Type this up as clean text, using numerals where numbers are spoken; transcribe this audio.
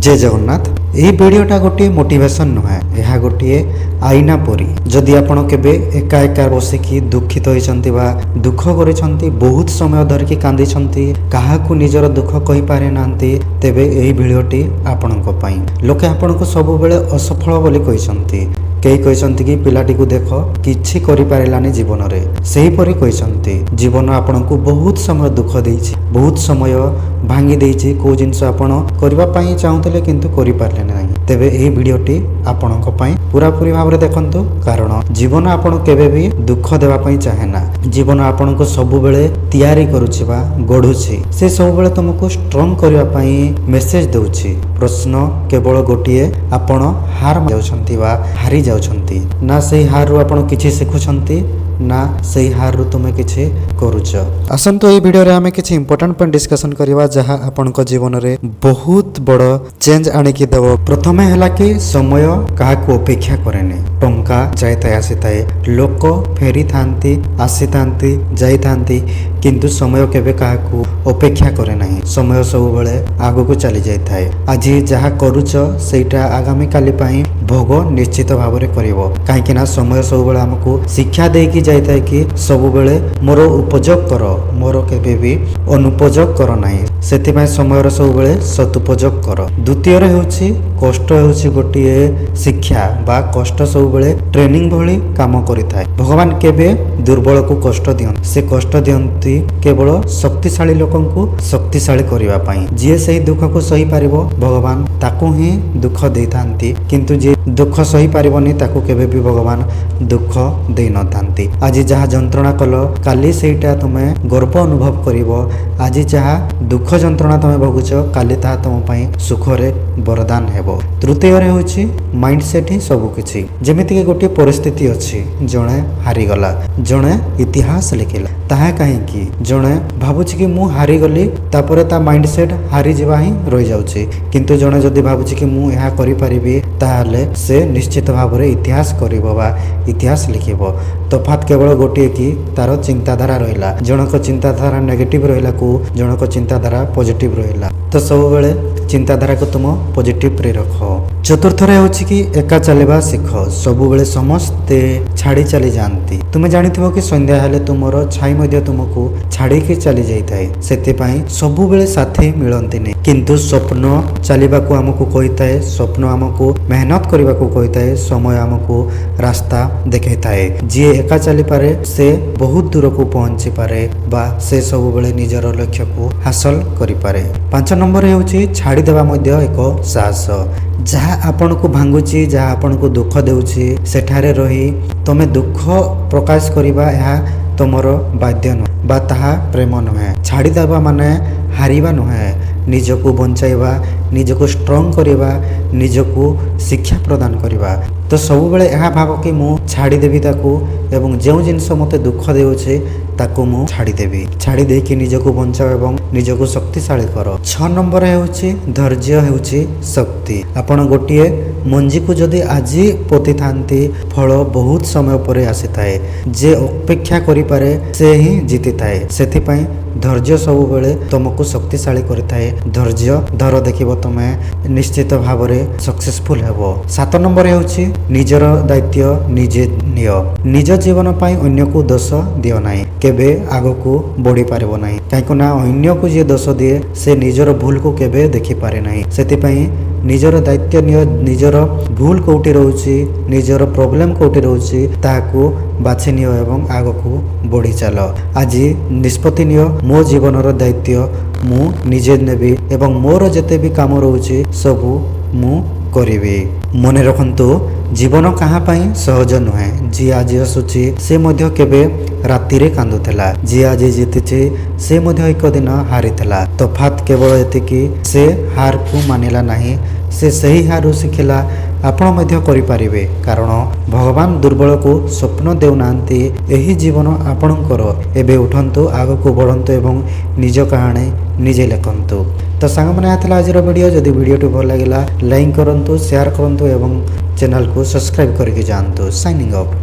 जय जगन्नाथ। यह वीडियोटा गोटे मोटिवेशन नुहे, यह गोटे आईना परी। जदि आपण केबे एका एका बसिकी दुखित होइछंती बा दुख करिछंती, बहुत समय धरिकी कांदिछंती, काहाकू निजर दुख कहि पारे नांती, तेबे एही वीडियोटी आपणको पई। लोके आपणको सब बेले असफल बोली कहिछंती। कई कहते कि पिलाटी को देख किछि करि पारिलानी जीवन रे, सही परि कहते जीवन आपन को बहुत समय दुख देइछि, बहुत समय भांगी देइछि। को जिंस आपण करबा पई चाहुतले किंतु करि पारले नाही। तेबे एही वीडियोटी आपणको पई पूरा पूरी भाव रे देखंतु, कारण जीवन आपन केबे भी दुख देबा पई चाहेना। जीवन आपन को सब बेले तैयारी करूछि बा गढुछि, से सब बेले तुमको स्ट्रांग करबा पई मेसेज दउछि। प्रश्न केवल गोटिए, आपण हार जाउछंती बा हारी जाउछंती ना, सेही हार रु आपण किछि सिखुछंती ना सेही हार रु तुमे किछि करूछ। आसंतो ए वीडियो रे हमें किछि इंपोर्टेंट पॉइंट डिस्कशन करिवा, जहा आपण को जीवन रे बहुत बड़ चेंज आनि कि देबो। प्रथमे हला कि समय काहाकू अपेक्षा करेनी। टंका जायताय आसीताय, लोक फेरी थांती आसी थांती जाई थांती, किंतु समय केबे काहाकू अपेक्षा करे नाही। समय सब बेले आगो चली जाय थाए। आज जहा करूछ सेटा आगामी काली पई भोग निश्चित भाव रे करिवो। काहेकि ना समय सब बेले हमकू शिक्षा देकी जायताय कि सब बेले मोर उपयोग कर, मोर केबे भी अनुपयोग कर नाही। सेति पई समय सब बेले सदुपयोग कर। द्वितीय रे होछि कष्ट होछि गोटिए शिक्षा बा कष्ट सब बेले ट्रेनिंग भली काम करिथाय। भगवान केबे दुर्बल को कष्ट दियन, से कष्ट दियंती केवल शक्तिशाली लोकंकु शक्तिशाली करिवा पई। जे सही दुख को सही पारिबो भगवान ताकू ही दुख देइथांती, किंतु जे दुख सही पारिबनी ताकू केबे भी भगवान दुख देइ न थांती। आज जहा जंत्रणा कल काली सेटा तुमे गर्व अनुभव करिवो। आज जहा दुख जंत्रणा तुमे भोगुछ काली ता तुम पई सुख रे वरदान हेबो। तृतीय रे होछि माइंडसेट ही सब किछि। जेमिति के गोटे परिस्थिति अछि, जणे हारि गला, जणे इतिहास लिखिला, ताहा काहे कि जणे भाबुछि कि मु हारि गली, तापरे ता माइंडसेट हारि जिबा ही रहि जाउछि। किंतु जणे जदि भाबुछि कि मु एहा करि परिबि, ताहाले से निश्चित भाव रे इतिहास करिवो बा इतिहास लिखिबो। तफात केवल गोटे कि तार चिंताधारा रहिला। जनक चिंताधारा नेगेटिव रहिला को जनक चिंताधारा पॉजिटिव रहिला। तो सब बेले चिंताधारा को तुम पॉजिटिव रे रखो। चतुर्थ रे होछि कि एका चलेबा सिख। सब बेले समस्ते छाड़ी चली जानती। तुमे जानिथिबो कि संध्या हेले तुमरो छाई मध्ये तुमको छाड़ी के चली जाइताय। सेते पई सब बेले साथी मिलंती नै, किंतु स्वप्न चलीबा को हमको कहिताय, स्वप्न हमको मेहनत करबा को कहिताय, समय हमको रास्ता देखाइताय। जे एका चली पारे से बहुत दूर को पहुंची पारे बा से सब बेले निजर लक्ष्य को हासिल करि पारे। 5 नंबर हेउछि छाड़ी देबा मध्ये एक साहस। जहा आपण को भांगुची, जहा आपण को दुख देउची, सेठारे रही तमे दुख प्रकाश करिबा यहा तमरो बाध्य न बा ताहा प्रेम नुहे। छाड़ी देबा माने हारिबा नुहे। निजको बंचाइबा, निजको स्ट्रांग करिबा, निजको शिक्षा प्रदान करिबा। तो सब बेले यह भाव कि मु छाड़ी देबी ताकू, एवं जो जिनस मते दुख देउछे ताकू मु छाड़ी देबी। छाड़ी देकी निजको बंचाओ एवं निजको शक्तिशाली करो। 6 नंबर हेउछि धैर्य हेउछि शक्ति। आपण गोटिए मंजी को जदि आज पोति थांती, फल बहुत समय परे आसी थाए। जे अपेक्षा करि पारे से ही जीति थाए। सेथि पई धैर्य सब बेले तुमको शक्तिशाली करिथाए। धैर्य धर देखिबो तमे निश्चित भाव रे सक्सेसफुल हेबो। 7 नंबर हेउछि निजर दायित्व निजे नियो। निज जीवन पई अन्य को दोष दियो नाही, केबे आगो को बढ़ी पारिबो नाही। काहेकि ना अन्य को जे दोष दिए से निजर भूल को केबे देखि पारे नाही। सेति पई निजर दायित्व नियो। निजर भूल कोठी रहउछि, निजर प्रॉब्लम कोठी रहउछि, ताहाकू बाछि नियो एवं आगो को बढ़ी चलो। आज निष्पत्ति नियो, मो जीवनर दायित्व मु निजे नेबी एवं मोर जेते भी काम रहउछि सबु मु करिबी। मने रखंतु जीवन कहाँ पाई सहज नुहे। जी आज हसुची से मध्य केबे राति रे कांदुथला। जी आज जीतिछि से मध्य एक दिन हारिथला। तफात केवल एतिकी से हार को मानिला नाही, से सही हार शिखिला। आपण मध्य करि पारिबे, कारण भगवान दुर्बल को स्वप्न देउनांती। एही जीवन आपणकर। एबे उठंतु, आगो को बढ़ंतु एवं निज कहानी निजे लेखंतु। तो सांग माने आथला आजर वीडियो। जदि वीडियो भल लागिला लाइक करंतु, शेयर करंतु एवं चैनल को सब्सक्राइब करके जानतु। Signing off.